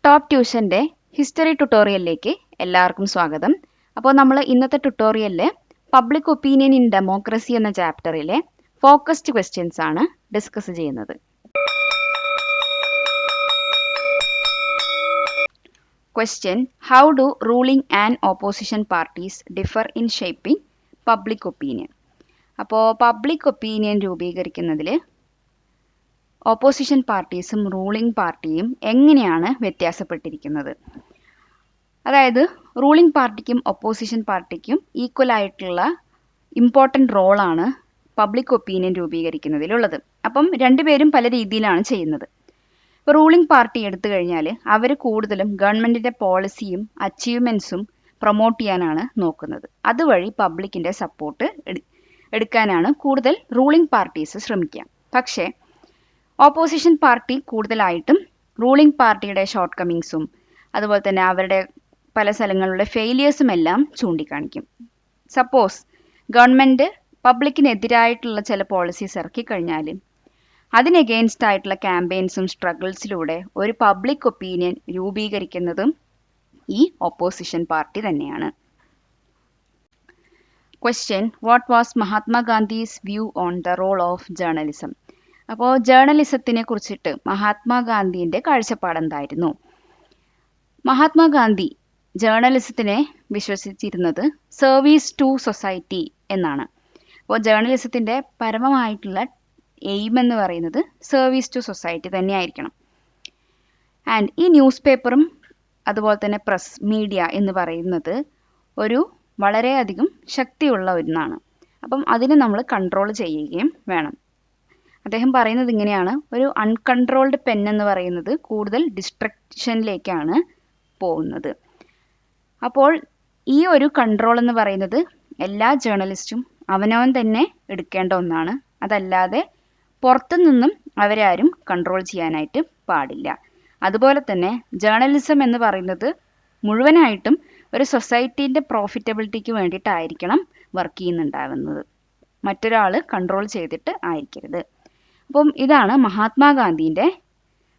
Top ട്യൂഷൻ്റെ history ട്യൂട്ടോറിയലിലേക്ക് എല്ലാവർക്കും സ്വാഗതം. അപ്പോൾ നമ്മൾ ഇന്നത്തെ ട്യൂട്ടോറിയലിൽ പബ്ലിക് ഒപ്പീനിയൻ ഇൻ ഡെമോക്രസി എന്ന ചാപ്റ്ററിലെ ഫോക്കസ്ഡ് ക്വസ്റ്റ്യൻസ് ആണ് ഡിസ്കസ് ചെയ്യുന്നത്. Question: how do ruling and opposition parties differ in shaping public opinion? അപ്പോൾ പബ്ലിക് ഒപ്പീനിയൻ രൂപീകരിക്കുന്നതിൽ ഓപ്പോസിഷൻ പാർട്ടീസും റൂളിംഗ് പാർട്ടിയും എങ്ങനെയാണ് വ്യത്യാസപ്പെട്ടിരിക്കുന്നത്? അതായത് റൂളിംഗ് പാർട്ടിക്കും ഒപ്പോസിഷൻ പാർട്ടിക്കും ഈക്വൽ ആയിട്ടുള്ള ഇമ്പോർട്ടൻ്റ് റോളാണ് പബ്ലിക് ഒപ്പീനിയൻ രൂപീകരിക്കുന്നതിലുള്ളത്. അപ്പം രണ്ടുപേരും പല രീതിയിലാണ് ചെയ്യുന്നത്. ഇപ്പോൾ റൂളിംഗ് പാർട്ടി എടുത്തു കഴിഞ്ഞാൽ അവർ കൂടുതലും ഗവൺമെൻറ്റിൻ്റെ പോളിസിയും അച്ചീവ്മെൻറ്റ്സും പ്രൊമോട്ട് ചെയ്യാനാണ് നോക്കുന്നത്. അതുവഴി പബ്ലിക്കിൻ്റെ സപ്പോർട്ട് എടുക്കാനാണ് കൂടുതൽ റൂളിംഗ് പാർട്ടീസ് ശ്രമിക്കുക. പക്ഷേ ഓപ്പോസിഷൻ പാർട്ടി കൂടുതലായിട്ടും റൂളിംഗ് പാർട്ടിയുടെ ഷോർട്ട് കമ്മിങ്സും അതുപോലെ തന്നെ അവരുടെ പല സ്ഥലങ്ങളിലുള്ള ഫെയിലിയേഴ്സും എല്ലാം ചൂണ്ടിക്കാണിക്കും. സപ്പോസ് ഗവൺമെൻറ് പബ്ലിക്കിനെതിരായിട്ടുള്ള ചില പോളിസീസ് ഇറക്കിക്കഴിഞ്ഞാൽ അതിന് എഗെയിൻസ്റ്റ് ആയിട്ടുള്ള ക്യാമ്പയിൻസും സ്ട്രഗിൾസിലൂടെ ഒരു പബ്ലിക് ഒപ്പീനിയൻ രൂപീകരിക്കുന്നതും ഈ ഓപ്പോസിഷൻ പാർട്ടി തന്നെയാണ്. Question: what was Mahatma Gandhi's view on the role of journalism? അപ്പോൾ ജേർണലിസത്തിനെ കുറിച്ചിട്ട് മഹാത്മാഗാന്ധിൻ്റെ കാഴ്ചപ്പാട് എന്തായിരുന്നു? മഹാത്മാഗാന്ധി ജേർണലിസത്തിനെ വിശ്വസിച്ചിരുന്നത് സർവീസ് ടു സൊസൈറ്റി എന്നാണ്. അപ്പോൾ ജേർണലിസത്തിൻ്റെ പരമമായിട്ടുള്ള എയിം എന്ന് പറയുന്നത് സർവീസ് ടു സൊസൈറ്റി തന്നെയായിരിക്കണം. ആൻഡ് ഈ ന്യൂസ് പേപ്പറും അതുപോലെ തന്നെ പ്രസ് മീഡിയ എന്ന് പറയുന്നത് ഒരു വളരെയധികം ശക്തിയുള്ള ഒന്നാണ്. അപ്പം അതിനെ നമ്മൾ കൺട്രോൾ ചെയ്യുകയും വേണം. അദ്ദേഹം പറയുന്നത് ഇങ്ങനെയാണ്: ഒരു അൺകൺട്രോൾഡ് പെൻ എന്ന് പറയുന്നത് കൂടുതൽ ഡിസ്ട്രക്ഷനിലേക്കാണ് പോകുന്നത്. അപ്പോൾ ഈ ഒരു കൺട്രോൾ എന്ന് പറയുന്നത് എല്ലാ ജേർണലിസ്റ്റും അവനവൻ തന്നെ എടുക്കേണ്ട ഒന്നാണ്. അതല്ലാതെ പുറത്തുനിന്നും അവരെ ആരും കൺട്രോൾ ചെയ്യാനായിട്ട് പാടില്ല. അതുപോലെ തന്നെ ജേർണലിസം എന്ന് പറയുന്നത് മുഴുവനായിട്ടും ഒരു സൊസൈറ്റീൻ്റെ പ്രോഫിറ്റബിലിറ്റിക്ക് വേണ്ടിയിട്ടായിരിക്കണം വർക്ക് ചെയ്യുന്നുണ്ടാവുന്നത്. മറ്റൊരാൾ കൺട്രോൾ ചെയ്തിട്ട് ആയിരിക്കരുത്. അപ്പം ഇതാണ് മഹാത്മാഗാന്ധിൻ്റെ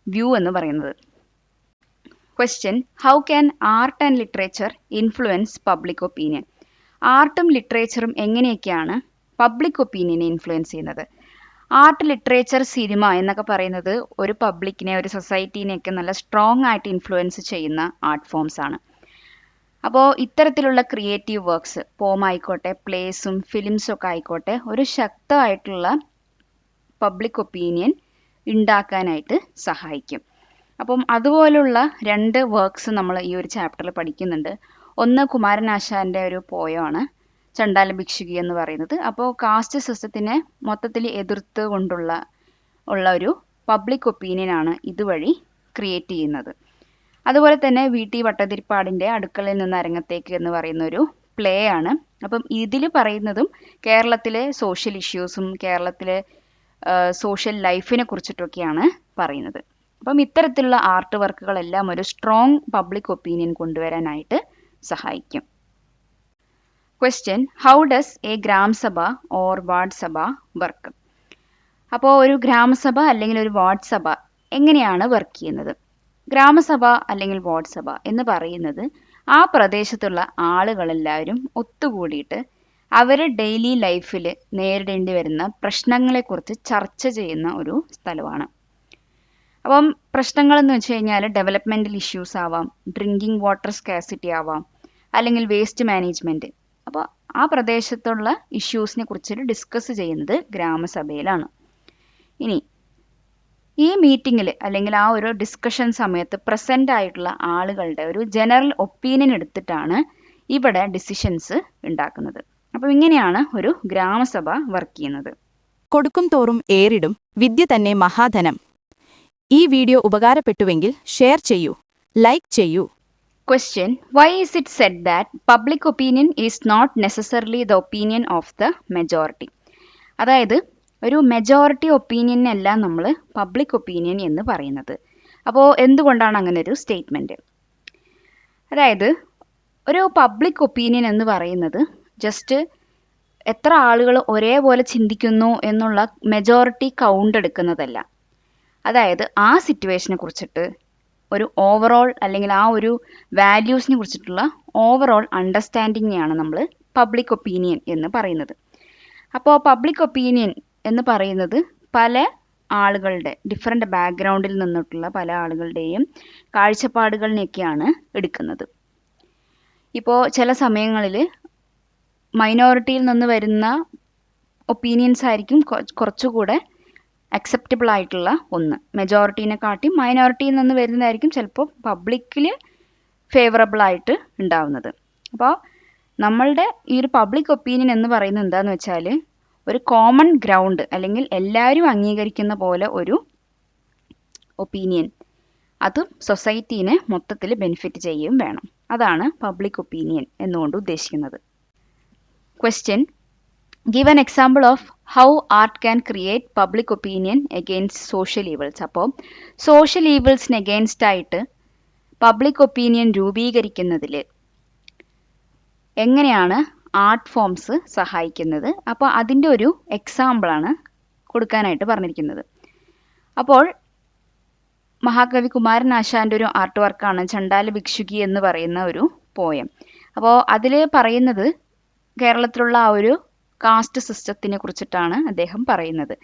വ്യൂ എന്ന് പറയുന്നത്. Question: how can art and literature influence public opinion? ആർട്ടും ലിറ്ററേച്ചറും എങ്ങനെയൊക്കെയാണ് പബ്ലിക് ഒപ്പീനിയനെ ഇൻഫ്ലുവൻസ് ചെയ്യുന്നത്? ആർട്ട്, ലിറ്ററേച്ചർ, സിനിമ എന്നൊക്കെ പറയുന്നത് ഒരു പബ്ലിക്കിനെ, ഒരു സൊസൈറ്റീനെയൊക്കെ നല്ല സ്ട്രോങ് ആയിട്ട് ഇൻഫ്ലുവൻസ് ചെയ്യുന്ന ആർട്ട് ഫോംസ് ആണ്. അപ്പോൾ ഇത്തരത്തിലുള്ള ക്രിയേറ്റീവ് വർക്ക്സ്, പോം ആയിക്കോട്ടെ, പ്ലേസും ഫിലിംസും ഒക്കെ ആയിക്കോട്ടെ, ഒരു ശക്തമായിട്ടുള്ള പബ്ലിക് ഒപ്പീനിയൻ ഉണ്ടാക്കാനായിട്ട് സഹായിക്കും. അപ്പം അതുപോലുള്ള രണ്ട് വർക്ക്സ് നമ്മൾ ഈ ഒരു ചാപ്റ്ററിൽ പഠിക്കുന്നുണ്ട്. ഒന്ന് കുമാരനാശാൻ്റെ ഒരു പോയമാണ് ചണ്ടാല ഭിക്ഷുകി എന്ന് പറയുന്നത്. അപ്പോൾ കാസ്റ്റ് സിസ്റ്റത്തിനെ മൊത്തത്തിൽ എതിർത്ത് കൊണ്ടുള്ള ഒരു പബ്ലിക് ഒപ്പീനിയനാണ് ഇതുവഴി ക്രിയേറ്റ് ചെയ്യുന്നത്. അതുപോലെ തന്നെ വി.ടി. ഭട്ടതിരിപ്പാടിൻ്റെ അടുക്കളയിൽ നിന്ന് അരങ്ങത്തേക്ക് എന്ന് പറയുന്ന ഒരു പ്ലേ ആണ്. അപ്പം ഇതിൽ പറയുന്നതും കേരളത്തിലെ സോഷ്യൽ ഇഷ്യൂസും കേരളത്തിലെ സോഷ്യൽ ലൈഫിനെ കുറിച്ചിട്ടൊക്കെയാണ് പറയുന്നത്. അപ്പം ഇത്തരത്തിലുള്ള ആർട്ട് വർക്കുകളെല്ലാം ഒരു സ്ട്രോങ് പബ്ലിക് ഒപ്പീനിയൻ കൊണ്ടുവരാനായിട്ട് സഹായിക്കും. Question: how does A grama sabha or ward സഭ വർക്ക്? അപ്പോൾ ഒരു ഗ്രാമസഭ അല്ലെങ്കിൽ ഒരു വാർഡ് സഭ എങ്ങനെയാണ് വർക്ക് ചെയ്യുന്നത്? ഗ്രാമസഭ അല്ലെങ്കിൽ വാർഡ് സഭ എന്ന് പറയുന്നത് ആ പ്രദേശത്തുള്ള ആളുകളെല്ലാവരും ഒത്തുകൂടിയിട്ട് അവർ ഡെയിലി ലൈഫിൽ നേരിടേണ്ടി വരുന്ന പ്രശ്നങ്ങളെക്കുറിച്ച് ചർച്ച ചെയ്യുന്ന ഒരു സ്ഥലമാണ്. അപ്പം പ്രശ്നങ്ങളെന്ന് വെച്ച് കഴിഞ്ഞാൽ ഡെവലപ്മെൻറ്റൽ ഇഷ്യൂസ് ആവാം, ഡ്രിങ്കിങ് വാട്ടർ സ്കാസിറ്റി ആവാം, അല്ലെങ്കിൽ വേസ്റ്റ് മാനേജ്മെൻറ്റ്. അപ്പോൾ ആ പ്രദേശത്തുള്ള ഇഷ്യൂസിനെ കുറിച്ച് ഡിസ്കസ് ചെയ്യുന്നത് ഗ്രാമസഭയിലാണ്. ഇനി ഈ മീറ്റിങ്ങിൽ അല്ലെങ്കിൽ ആ ഒരു ഡിസ്കഷൻ സമയത്ത് പ്രസൻ്റ് ആയിട്ടുള്ള ആളുകളുടെ ഒരു ജനറൽ ഒപ്പീനിയൻ എടുത്തിട്ടാണ് ഇവിടെ ഡിസിഷൻസ് ഉണ്ടാക്കുന്നത്. അപ്പം ഇങ്ങനെയാണ് ഒരു ഗ്രാമസഭ വർക്ക് ചെയ്യുന്നത്. കൊടുക്കും തോറും ഏറിടും വിദ്യ തന്നെ മഹാധനം. ഈ വീഡിയോ ഉപകാരപ്പെട്ടുവെങ്കിൽ ഷെയർ ചെയ്യൂ, ലൈക്ക് ചെയ്യൂ. Question: why is it said that public opinion is not necessarily the opinion of the majority? അതായത് ഒരു മെജോറിറ്റി ഒപ്പീനിയനല്ല നമ്മൾ പബ്ലിക് ഒപ്പീനിയൻ എന്ന് പറയുന്നത്. അപ്പോൾ എന്തുകൊണ്ടാണ് അങ്ങനെ ഒരു സ്റ്റേറ്റ്മെൻറ്റ്? അതായത് ഒരു പബ്ലിക് ഒപ്പീനിയൻ എന്ന് പറയുന്നത് ജസ്റ്റ് എത്ര ആളുകൾ ഒരേപോലെ ചിന്തിക്കുന്നു എന്നുള്ള മെജോറിറ്റി കൗണ്ട് എടുക്കുന്നതല്ല. അതായത് ആ സിറ്റുവേഷനെ കുറിച്ചിട്ട് ഒരു ഓവറോൾ അല്ലെങ്കിൽ ആ ഒരു വാല്യൂസിനെ കുറിച്ചിട്ടുള്ള ഓവറോൾ അണ്ടർസ്റ്റാൻഡിങ്ങിനെയാണ് നമ്മൾ പബ്ലിക് ഒപ്പീനിയൻ എന്ന് പറയുന്നത്. അപ്പോൾ പബ്ലിക് ഒപ്പീനിയൻ എന്ന് പറയുന്നത് പല ആളുകളുടെ ഡിഫറെൻ്റ് ബാക്ക്ഗ്രൗണ്ടിൽ നിന്നിട്ടുള്ള പല ആളുകളുടെയും കാഴ്ചപ്പാടുകളിനെയൊക്കെയാണ് എടുക്കുന്നത്. ഇപ്പോൾ ചില സമയങ്ങളിൽ മൈനോറിറ്റിയിൽ നിന്ന് വരുന്ന ഒപ്പീനിയൻസ് ആയിരിക്കും കുറച്ചുകൂടെ അക്സെപ്റ്റബിൾ ആയിട്ടുള്ള ഒന്ന്. മെജോറിറ്റീനെക്കാട്ടി മൈനോറിറ്റിയിൽ നിന്ന് വരുന്നതായിരിക്കും ചിലപ്പോൾ പബ്ലിക്കിൽ ഫേവറബിൾ ആയിട്ട് ഉണ്ടാവുന്നത്. അപ്പോൾ നമ്മളുടെ ഈ ഒരു പബ്ലിക് ഒപ്പീനിയൻ എന്ന് പറയുന്നത് എന്താണെന്ന് വെച്ചാൽ ഒരു കോമൺ ഗ്രൗണ്ട് അല്ലെങ്കിൽ എല്ലാവരും അംഗീകരിക്കുന്ന പോലെ ഒരു ഒപ്പീനിയൻ, അതും സൊസൈറ്റീനെ മൊത്തത്തിൽ ബെനിഫിറ്റ് ചെയ്യുകയും വേണം. അതാണ് പബ്ലിക് ഒപ്പീനിയൻ എന്നുകൊണ്ട് ഉദ്ദേശിക്കുന്നത്. Question: give an example of how art can create public opinion against social evils. അപ്പോൾ സോഷ്യൽ ഈവിൾസിന് എഗെയിൻസ്റ്റ് ആയിട്ട് പബ്ലിക് ഒപ്പീനിയൻ രൂപീകരിക്കുന്നതിൽ എങ്ങനെയാണ് ആർട്ട് ഫോംസ് സഹായിക്കുന്നത്, അപ്പോൾ അതിൻ്റെ ഒരു എക്സാമ്പിളാണ് കൊടുക്കാനായിട്ട് പറഞ്ഞിരിക്കുന്നത്. അപ്പോൾ മഹാകവി കുമാരനാശാൻ്റെ ഒരു ആർട്ട് വർക്കാണ് ചണ്ടാല ഭിക്ഷുകി എന്ന് പറയുന്ന ഒരു പോയം. അപ്പോൾ അതിൽ പറയുന്നത് കേരളത്തിലുള്ള ആ ഒരു കാസ്റ്റ് സിസ്റ്റത്തിനെ കുറിച്ചിട്ടാണ് അദ്ദേഹം പറയുന്നത്.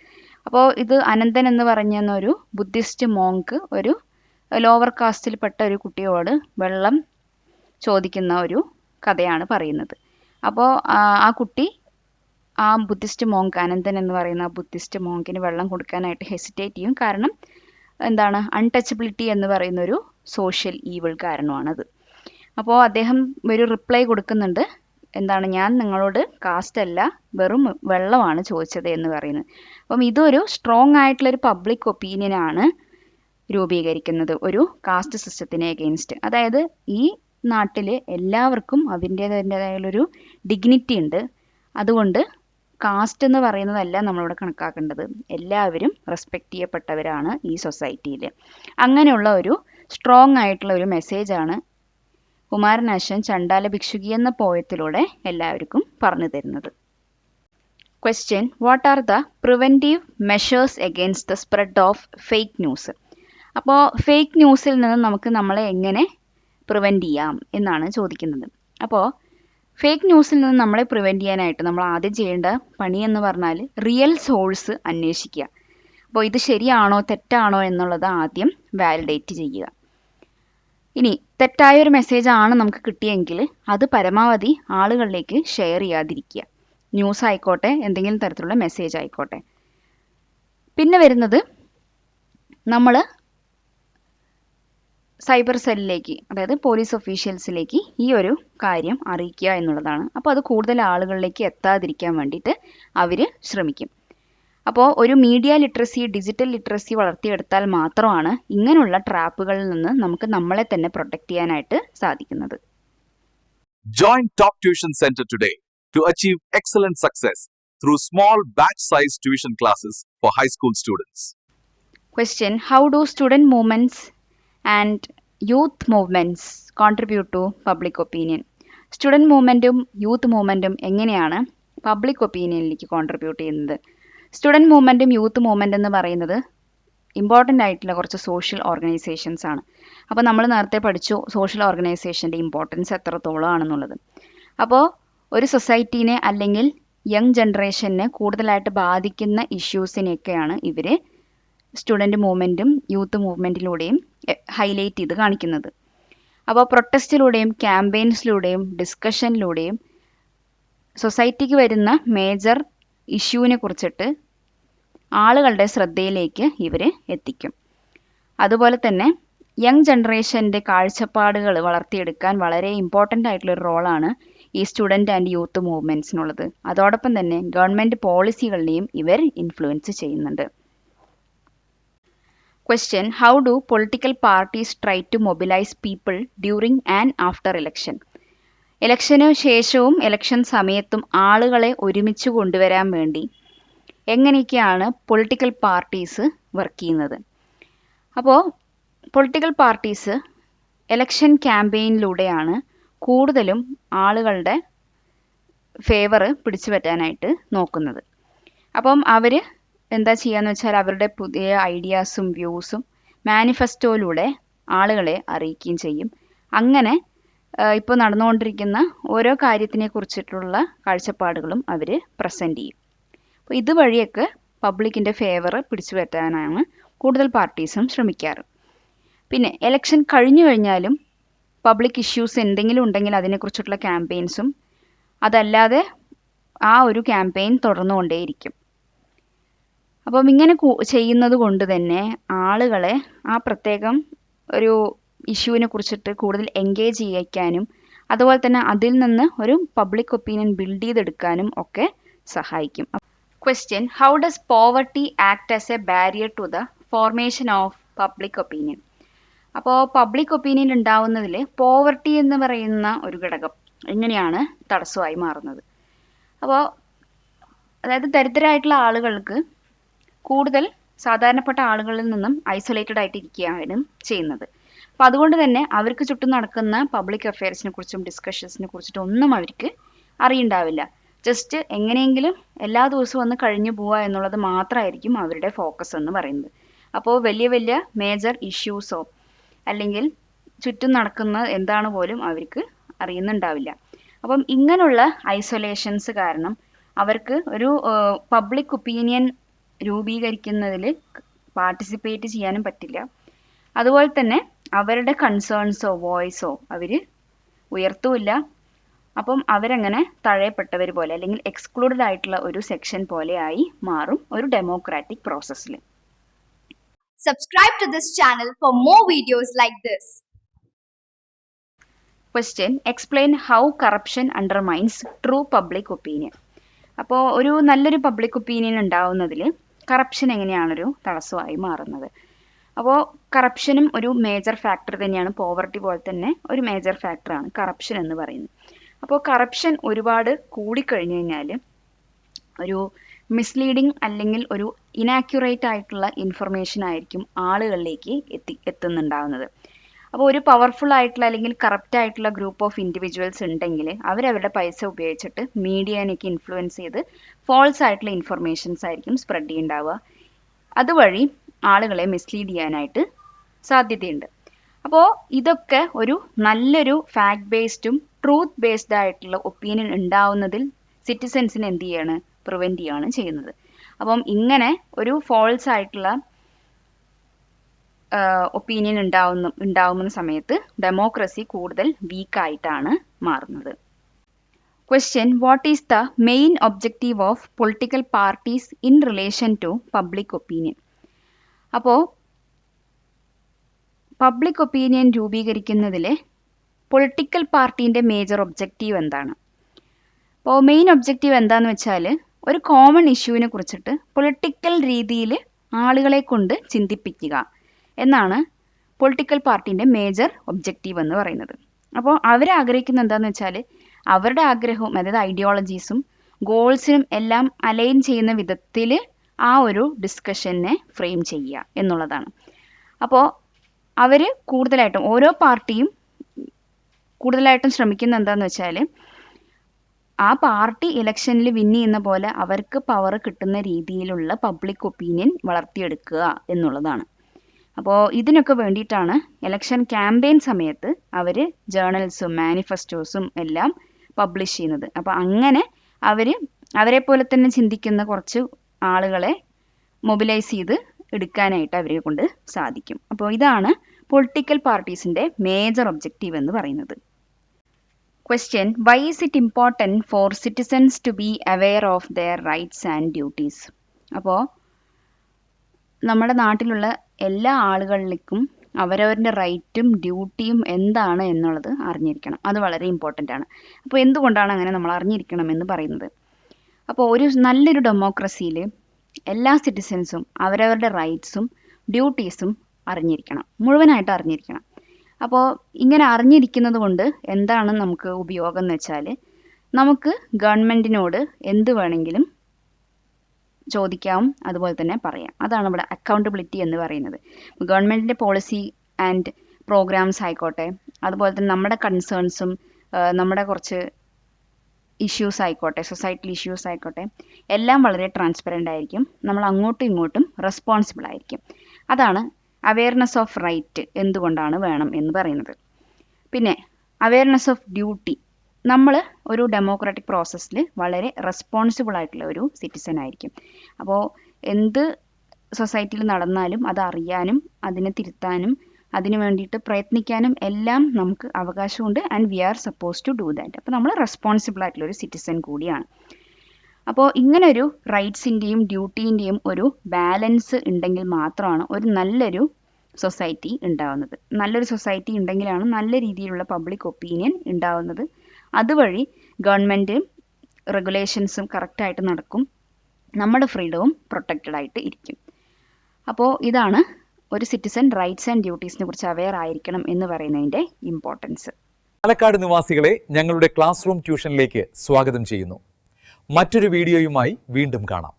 അപ്പോൾ ഇത് അനന്തൻ എന്ന് പറഞ്ഞ ഒരു ബുദ്ധിസ്റ്റ് മോങ്ക് ഒരു ലോവർ കാസ്റ്റിൽപ്പെട്ട ഒരു കുട്ടിയോട് വെള്ളം ചോദിക്കുന്ന ഒരു കഥയാണ് പറയുന്നത്. അപ്പോൾ ആ കുട്ടി ആ ബുദ്ധിസ്റ്റ് മോങ്ക്, അനന്തൻ എന്ന് പറയുന്ന ആ ബുദ്ധിസ്റ്റ് മോങ്കിന് വെള്ളം കൊടുക്കാനായിട്ട് ഹെസിറ്റേറ്റ് ചെയ്യും. കാരണം എന്താണ്, അൺടച്ചബിലിറ്റി എന്ന് പറയുന്ന ഒരു സോഷ്യൽ ഈവിൾ കാരണമാണത്. അപ്പോൾ അദ്ദേഹം ഒരു റിപ്ലൈ കൊടുക്കുന്നുണ്ട്, എന്താണ്, ഞാൻ നിങ്ങളോട് കാസ്റ്റ് അല്ല വെറും വെള്ളമാണ് ചോദിച്ചത് എന്ന് പറയുന്നത്. അപ്പം ഇതൊരു സ്ട്രോങ് ആയിട്ടുള്ളൊരു പബ്ലിക് ഒപ്പീനിയനാണ് രൂപീകരിക്കുന്നത് ഒരു കാസ്റ്റ് സിസ്റ്റത്തിനെ എഗെയിൻസ്റ്റ്. അതായത് ഈ നാട്ടിൽ എല്ലാവർക്കും അതിൻ്റേതായുള്ളൊരു ഡിഗ്നിറ്റി ഉണ്ട്. അതുകൊണ്ട് കാസ്റ്റ് എന്ന് പറയുന്നതല്ല നമ്മളിവിടെ കണക്കാക്കേണ്ടത്, എല്ലാവരും റെസ്പെക്റ്റ് ചെയ്യപ്പെട്ടവരാണ് ഈ സൊസൈറ്റിയിൽ. അങ്ങനെയുള്ള ഒരു സ്ട്രോങ് ആയിട്ടുള്ള ഒരു മെസ്സേജാണ് കുമാരനാശാൻ ചണ്ടാല ഭിക്ഷുകി എന്ന പോയത്തിലൂടെ എല്ലാവർക്കും പറഞ്ഞു തരുന്നത്. Question: what are the preventive measures against the spread of fake news. അപ്പോൾ ഫേക്ക് ന്യൂസിൽ നിന്ന് നമുക്ക് നമ്മളെ എങ്ങനെ പ്രിവെൻറ്റ് ചെയ്യാം എന്നാണ് ചോദിക്കുന്നത്. അപ്പോൾ ഫേക്ക് ന്യൂസിൽ നിന്ന് നമ്മളെ പ്രിവെൻറ്റ് ചെയ്യാനായിട്ട് നമ്മൾ ആദ്യം ചെയ്യേണ്ട പണി എന്ന് പറഞ്ഞാൽ റിയൽ സോഴ്സ് അന്വേഷിക്കുക. അപ്പോൾ ഇത് ശരിയാണോ തെറ്റാണോ എന്നുള്ളത് ആദ്യം വാലിഡേറ്റ് ചെയ്യുക. ഇനി തെറ്റായ ഒരു മെസ്സേജ് ആണ് നമുക്ക് കിട്ടിയെങ്കിൽ അത് പരമാവധി ആളുകളിലേക്ക് ഷെയർ ചെയ്യാതിരിക്കുക. ന്യൂസ് ആയിക്കോട്ടെ, എന്തെങ്കിലും തരത്തിലുള്ള മെസ്സേജ് ആയിക്കോട്ടെ. പിന്നെ വരുന്നത് നമ്മൾ സൈബർ സെല്ലിലേക്ക്, അതായത് പോലീസ് ഒഫീഷ്യൽസിലേക്ക് ഈ ഒരു കാര്യം അറിയിക്കുക എന്നുള്ളതാണ്. അപ്പോൾ അത് കൂടുതൽ ആളുകളിലേക്ക് എത്താതിരിക്കാൻ വേണ്ടിയിട്ട് അവർ ശ്രമിക്കും. അപ്പോൾ ഒരു മീഡിയ ലിറ്ററസി, ഡിജിറ്റൽ ലിറ്ററസി വളർത്തിയെടുത്താൽ മാത്രമാണ് ഇങ്ങനെയുള്ള ട്രാപ്പുകളിൽ നിന്ന് നമുക്ക് നമ്മളെ തന്നെ പ്രൊട്ടക്ട് ചെയ്യാനായിട്ട് സാധിക്കുന്നത്. Join Top Tuition Center today to achieve excellent success through small batch-sized tuition classes for high school students. Question: how do student movements and youth movements contribute to public opinion? Student മൂവ്മെൻറ്റും youth മൂവ്മെൻറ്റും എങ്ങനെയാണ് public ഒപ്പീനിയനിലേക്ക് contribute ചെയ്യുന്നത്? Student മൂവ്മെൻറ്റും youth movement എന്ന് പറയുന്നത് important ആയിട്ടുള്ള കുറച്ച് സോഷ്യൽ ഓർഗനൈസേഷൻസ് ആണ്. അപ്പോൾ നമ്മൾ നേരത്തെ പഠിച്ചു സോഷ്യൽ ഓർഗനൈസേഷൻ്റെ ഇമ്പോർട്ടൻസ് എത്രത്തോളം ആണെന്നുള്ളത്. അപ്പോൾ ഒരു സൊസൈറ്റീനെ അല്ലെങ്കിൽ യങ് ജനറേഷനെ കൂടുതലായിട്ട് ബാധിക്കുന്ന ഇഷ്യൂസിനെയൊക്കെയാണ് ഇവർ സ്റ്റുഡൻറ് മൂവ്മെൻറ്റും യൂത്ത് മൂവ്മെൻറ്റിലൂടെയും ഹൈലൈറ്റ് ചെയ്ത് കാണിക്കുന്നത്. അപ്പോൾ പ്രൊട്ടസ്റ്റിലൂടെയും ക്യാമ്പയിൻസിലൂടെയും ഡിസ്കഷനിലൂടെയും സൊസൈറ്റിക്ക് വരുന്ന മേജർ ഇഷ്യൂവിനെ കുറിച്ചിട്ട് ആളുകളുടെ ശ്രദ്ധയിലേക്ക് ഇവർ എത്തിക്കും. അതുപോലെ തന്നെ യങ് ജനറേഷൻ്റെ കാഴ്ചപ്പാടുകൾ വളർത്തിയെടുക്കാൻ വളരെ ഇമ്പോർട്ടൻ്റ് ആയിട്ടുള്ളൊരു റോളാണ് ഈ സ്റ്റുഡൻറ് ആൻഡ് യൂത്ത് മൂവ്മെൻറ്റ്സിനുള്ളത്. അതോടൊപ്പം തന്നെ ഗവൺമെൻറ് പോളിസികളെയും ഇവർ ഇൻഫ്ലുവൻസ് ചെയ്യുന്നുണ്ട്. Question: how do political parties try to mobilize people during and after election? ഇലക്ഷന് ശേഷവും ഇലക്ഷൻ സമയത്തും ആളുകളെ ഒരുമിച്ച് കൊണ്ടുവരാൻ വേണ്ടി എങ്ങനെയൊക്കെയാണ് പൊളിറ്റിക്കൽ പാർട്ടീസ് വർക്ക് ചെയ്യുന്നത്? അപ്പോൾ പൊളിറ്റിക്കൽ പാർട്ടീസ് ഇലക്ഷൻ ക്യാമ്പയിനിലൂടെയാണ് കൂടുതലും ആളുകളുടെ ഫേവർ പിടിച്ചു പറ്റാനായിട്ട് നോക്കുന്നത്. അപ്പം അവർ എന്താ ചെയ്യാന്ന് വെച്ചാൽ അവരുടെ പുതിയ ഐഡിയാസും വ്യൂസും മാനിഫെസ്റ്റോയിലൂടെ ആളുകളെ അറിയിക്കുകയും ചെയ്യും. അങ്ങനെ ഇപ്പോൾ നടന്നുകൊണ്ടിരിക്കുന്ന ഓരോ കാര്യത്തിനെ കുറിച്ചിട്ടുള്ള കാഴ്ചപ്പാടുകളും അവർ പ്രസൻറ്റ് ചെയ്യും. അപ്പോൾ ഇതുവഴിയൊക്കെ പബ്ലിക്കിൻ്റെ ഫേവർ പിടിച്ചു പറ്റാനാണ് കൂടുതൽ പാർട്ടീസും ശ്രമിക്കാറ്. പിന്നെ എലക്ഷൻ കഴിഞ്ഞു കഴിഞ്ഞാലും പബ്ലിക് ഇഷ്യൂസ് എന്തെങ്കിലും ഉണ്ടെങ്കിൽ അതിനെക്കുറിച്ചിട്ടുള്ള ക്യാമ്പയിൻസും അതല്ലാതെ ആ ഒരു ക്യാമ്പയിൻ തുടർന്നുകൊണ്ടേയിരിക്കും. അപ്പം ഇങ്ങനെ ചെയ്യുന്നത് കൊണ്ട് തന്നെ ആളുകളെ ആ പ്രത്യേകം ഒരു ഇഷ്യൂവിനെ കുറിച്ചിട്ട് കൂടുതൽ എൻഗേജ് ചെയ്യിക്കാനും അതുപോലെ തന്നെ അതിൽ നിന്ന് ഒരു പബ്ലിക് ഒപ്പീനിയൻ ബിൽഡ് ചെയ്തെടുക്കാനും ഒക്കെ സഹായിക്കും. Question: how does poverty act as a barrier to the formation of public opinion? അപ്പോൾ പബ്ലിക് ഒപ്പീനിയൻ ഉണ്ടാവുന്നതിൽ പോവർട്ടി എന്ന് പറയുന്ന ഒരു ഘടകം എങ്ങനെയാണ് തടസ്സമായി മാറുന്നത്? അപ്പോൾ അതായത് ദരിദ്രരായിട്ടുള്ള ആളുകൾക്ക് കൂടുതൽ സാധാരണപ്പെട്ട ആളുകളിൽ നിന്നും ഐസൊലേറ്റഡ് ആയിട്ട് ഇരിക്കുകയാണ് ചെയ്യുന്നത്. അപ്പോൾ അതുകൊണ്ട് തന്നെ അവർക്ക് ചുറ്റും നടക്കുന്ന പബ്ലിക് അഫെയർസിനെ കുറിച്ചും ഡിസ്കഷൻസിനെ കുറിച്ചിട്ടും ഒന്നും അവർക്ക് അറിയുണ്ടാവില്ല. ജസ്റ്റ് എങ്ങനെയെങ്കിലും എല്ലാ ദിവസവും ഒന്ന് കഴിഞ്ഞു പോവുക എന്നുള്ളത് മാത്രമായിരിക്കും അവരുടെ ഫോക്കസ് എന്ന് പറയുന്നത്. അപ്പോൾ വലിയ വലിയ മേജർ ഇഷ്യൂസോ അല്ലെങ്കിൽ ചുറ്റും നടക്കുന്ന എന്താണ് പോലും അവർക്ക് അറിയുന്നുണ്ടാവില്ല. അപ്പം ഇങ്ങനെയുള്ള ഐസൊലേഷൻസ് കാരണം അവർക്ക് ഒരു പബ്ലിക് ഒപ്പീനിയൻ രൂപീകരിക്കുന്നതിൽ പാർട്ടിസിപ്പേറ്റ് ചെയ്യാനും പറ്റില്ല. അതുപോലെ തന്നെ അവരുടെ കൺസേൺസോ വോയിസോ അവർ ഉയർത്തുമില്ല. അപ്പം അവരങ്ങനെ തഴയപ്പെട്ടവർ പോലെ അല്ലെങ്കിൽ എക്സ്ക്ലൂഡഡ് ആയിട്ടുള്ള ഒരു സെക്ഷൻ പോലെ ആയി മാറും ഒരു ഡെമോക്രാറ്റിക് പ്രോസസ്സിൽ. Subscribe to this channel for more videos like this. Question: explain how corruption undermines true public opinion. അപ്പോൾ ഒരു നല്ലൊരു പബ്ലിക് ഒപ്പീനിയൻ ഉണ്ടാവുന്നതിൽ കറപ്ഷൻ എങ്ങനെയാണൊരു തടസ്സമായി മാറുന്നത്? അപ്പോൾ കറപ്ഷനും ഒരു മേജർ ഫാക്ടർ തന്നെയാണ്. പോവർട്ടി പോലെ തന്നെ ഒരു മേജർ ഫാക്ടറാണ് കറപ്ഷൻ എന്ന് പറയുന്നത്. അപ്പോൾ കറപ്ഷൻ ഒരുപാട് കൂടിക്കഴിഞ്ഞു കഴിഞ്ഞാൽ ഒരു മിസ്ലീഡിങ് അല്ലെങ്കിൽ ഒരു ഇനാക്യുറേറ്റ് ആയിട്ടുള്ള ഇൻഫർമേഷൻ ആയിരിക്കും ആളുകളിലേക്ക് എത്തുന്നുണ്ടാവുന്നത്. അപ്പോൾ ഒരു പവർഫുൾ ആയിട്ടുള്ള അല്ലെങ്കിൽ കറപ്റ്റ് ആയിട്ടുള്ള ഗ്രൂപ്പ് ഓഫ് ഇൻഡിവിജ്വൽസ് ഉണ്ടെങ്കിൽ അവരവരുടെ പൈസ ഉപയോഗിച്ചിട്ട് മീഡിയനൊക്കെ ഇൻഫ്ലുവൻസ് ചെയ്ത് ഫോൾസ് ആയിട്ടുള്ള ഇൻഫർമേഷൻസ് ആയിരിക്കും സ്പ്രെഡ് ചെയ്യുന്നുണ്ടാവുക. അതുവഴി ആളുകളെ മിസ്ലീഡ് ചെയ്യാനായിട്ട് സാധ്യതയുണ്ട്. അപ്പോൾ ഇതൊക്കെ ഒരു നല്ലൊരു ഫാക്ട് ബേസ്ഡും ട്രൂത്ത് ബേസ്ഡ് ആയിട്ടുള്ള ഒപ്പീനിയൻ ഉണ്ടാവുന്നതിൽ സിറ്റിസൻസിന് എന്ത് ചെയ്യാണ്? പ്രിവെൻറ്റ് ചെയ്യുകയാണ് ചെയ്യുന്നത്. അപ്പം ഇങ്ങനെ ഒരു ഫോൾസ് ആയിട്ടുള്ള ഒപ്പീനിയൻ ഉണ്ടാവുന്ന സമയത്ത് ഡെമോക്രസി കൂടുതൽ വീക്കായിട്ടാണ് മാറുന്നത്. Question: what is the main objective of political parties in relation to public opinion? അപ്പോൾ പബ്ലിക് ഒപ്പീനിയൻ രൂപീകരിക്കുന്നതിൽ പൊളിറ്റിക്കൽ പാർട്ടീൻ്റെ മേജർ ഒബ്ജക്റ്റീവ് എന്താണ്? അപ്പോൾ മെയിൻ ഒബ്ജക്റ്റീവ് എന്താണെന്ന് വെച്ചാൽ ഒരു കോമൺ ഇഷ്യൂവിനെ കുറിച്ചിട്ട് പൊളിറ്റിക്കൽ രീതിയിൽ ആളുകളെ കൊണ്ട് ചിന്തിപ്പിക്കുക എന്നാണ് പൊളിറ്റിക്കൽ പാർട്ടീൻ്റെ മേജർ ഒബ്ജക്റ്റീവ് എന്ന് പറയുന്നത്. അപ്പോൾ അവർ ആഗ്രഹിക്കുന്നത് എന്താണെന്ന് വെച്ചാൽ അവരുടെ ആഗ്രഹവും അതായത് ഐഡിയോളജീസും ഗോൾസിനും എല്ലാം അലൈൻ ചെയ്യുന്ന വിധത്തിൽ ആ ഒരു ഡിസ്കഷനെ ഫ്രെയിം ചെയ്യുക എന്നുള്ളതാണ്. അപ്പോൾ അവർ കൂടുതലായിട്ടും ഓരോ പാർട്ടിയും കൂടുതലായിട്ടും ശ്രമിക്കുന്നത് എന്താണെന്ന് വെച്ചാൽ ആ പാർട്ടി ഇലക്ഷനിൽ വിൻ ചെയ്യുന്ന പോലെ അവർക്ക് പവർ കിട്ടുന്ന രീതിയിലുള്ള പബ്ലിക് ഒപ്പീനിയൻ വളർത്തിയെടുക്കുക എന്നുള്ളതാണ്. അപ്പോൾ ഇതിനൊക്കെ വേണ്ടിയിട്ടാണ് ഇലക്ഷൻ ക്യാമ്പയിൻ സമയത്ത് അവർ ജേർണൽസും മാനിഫെസ്റ്റോസും എല്ലാം പബ്ലിഷ് ചെയ്യുന്നത്. അപ്പോൾ അങ്ങനെ അവരെ പോലെ തന്നെ ചിന്തിക്കുന്ന കുറച്ച് ആളുകളെ മൊബിലൈസ് ചെയ്ത് എടുക്കാനായിട്ട് അവരെ കൊണ്ട് സാധിക്കും. അപ്പോൾ ഇതാണ് പൊളിറ്റിക്കൽ പാർട്ടീസിൻ്റെ മേജർ ഒബ്ജക്റ്റീവ് എന്ന് പറയുന്നത്. Question: why is it important for citizens to be aware of their rights and duties? അപ്പോൾ നമ്മുടെ നാട്ടിലുള്ള എല്ലാ ആളുകളിലേക്കും അവരവരുടെ റൈറ്റും ഡ്യൂട്ടിയും എന്താണ് എന്നുള്ളത് അറിഞ്ഞിരിക്കണം. അത് വളരെ ഇമ്പോർട്ടൻ്റ് ആണ്. അപ്പോൾ എന്തുകൊണ്ടാണ് അങ്ങനെ നമ്മൾ അറിഞ്ഞിരിക്കണം എന്ന് പറയുന്നത്? അപ്പോൾ ഒരു നല്ലൊരു ഡെമോക്രസിയിൽ എല്ലാ സിറ്റിസൻസും അവരവരുടെ റൈറ്റ്സും ഡ്യൂട്ടീസും അറിഞ്ഞിരിക്കണം, മുഴുവനായിട്ട് അറിഞ്ഞിരിക്കണം. അപ്പോൾ ഇങ്ങനെ അറിഞ്ഞിരിക്കുന്നത് കൊണ്ട് എന്താണ് നമുക്ക് ഉപയോഗം എന്ന് വെച്ചാൽ നമുക്ക് ഗവൺമെൻറ്റിനോട് എന്ത് വേണമെങ്കിലും ചോദിക്കാം, അതുപോലെ തന്നെ പറയാം. അതാണ് ഇവിടെ അക്കൗണ്ടബിലിറ്റി എന്ന് പറയുന്നത്. ഗവൺമെൻറ്റിൻ്റെ പോളിസി ആൻഡ് പ്രോഗ്രാംസ് ആയിക്കോട്ടെ, അതുപോലെ തന്നെ നമ്മുടെ കൺസേൺസും നമ്മുടെ കുറച്ച് ഇഷ്യൂസ് ആയിക്കോട്ടെ, സൊസൈറ്റൽ ഇഷ്യൂസ് ആയിക്കോട്ടെ, എല്ലാം വളരെ ട്രാൻസ്പെറൻ്റ് ആയിരിക്കും. നമ്മൾ അങ്ങോട്ടും ഇങ്ങോട്ടും റെസ്പോൺസിബിൾ ആയിരിക്കും. അതാണ് അവെയർനെസ് ഓഫ് റൈറ്റ് എന്തുകൊണ്ടാണ് വേണം എന്ന് പറയുന്നത്. പിന്നെ അവെയർനെസ് ഓഫ് ഡ്യൂട്ടി. നമ്മൾ ഒരു ഡെമോക്രാറ്റിക് പ്രോസസ്സിൽ വളരെ റെസ്പോൺസിബിൾ ആയിട്ടുള്ള ഒരു സിറ്റിസൺ ആയിരിക്കും. അപ്പോൾ എന്ത് സൊസൈറ്റിയിൽ നടന്നാലും അത് അറിയാനും അതിനെ തിരുത്താനും അതിനു വേണ്ടിയിട്ട് പ്രയത്നിക്കാനും എല്ലാം നമുക്ക് അവകാശമുണ്ട്. And we are suppose to do that. അപ്പോൾ നമ്മൾ റെസ്പോൺസിബിൾ ആയിട്ടുള്ള ഒരു സിറ്റിസൺ കൂടിയാണ്. അപ്പോൾ ഇങ്ങനൊരു റൈറ്റ്സിൻ്റെയും ഡ്യൂട്ടീൻ്റെയും ഒരു ബാലൻസ് ഉണ്ടെങ്കിൽ മാത്രമാണ് ഒരു നല്ലൊരു സൊസൈറ്റി ഉണ്ടാവുന്നത്. നല്ലൊരു സൊസൈറ്റി ഉണ്ടെങ്കിലാണ് നല്ല രീതിയിലുള്ള പബ്ലിക് ഒപ്പീനിയൻ ഉണ്ടാവുന്നത്. അതുവഴി ഗവൺമെൻറ് റെഗുലേഷൻസും കറക്റ്റായിട്ട് നടക്കും, നമ്മുടെ ഫ്രീഡവും പ്രൊട്ടക്റ്റഡ് ആയിട്ട് ഇരിക്കും. അപ്പോൾ ഇതാണ് ഒരു സിറ്റിസൺ റൈറ്റ്സ് ആൻഡ് ഡ്യൂട്ടീസിനെ കുറിച്ച് അവെയർ ആയിരിക്കണം എന്ന് പറയുന്നതിൻ്റെ ഇമ്പോർട്ടൻസ്. പാലക്കാട് നിവാസികളെ ഞങ്ങളുടെ ക്ലാസ് റൂം ട്യൂഷനിലേക്ക് സ്വാഗതം ചെയ്യുന്നു. മറ്റൊരു വീഡിയോയുമായി വീണ്ടും കാണാം.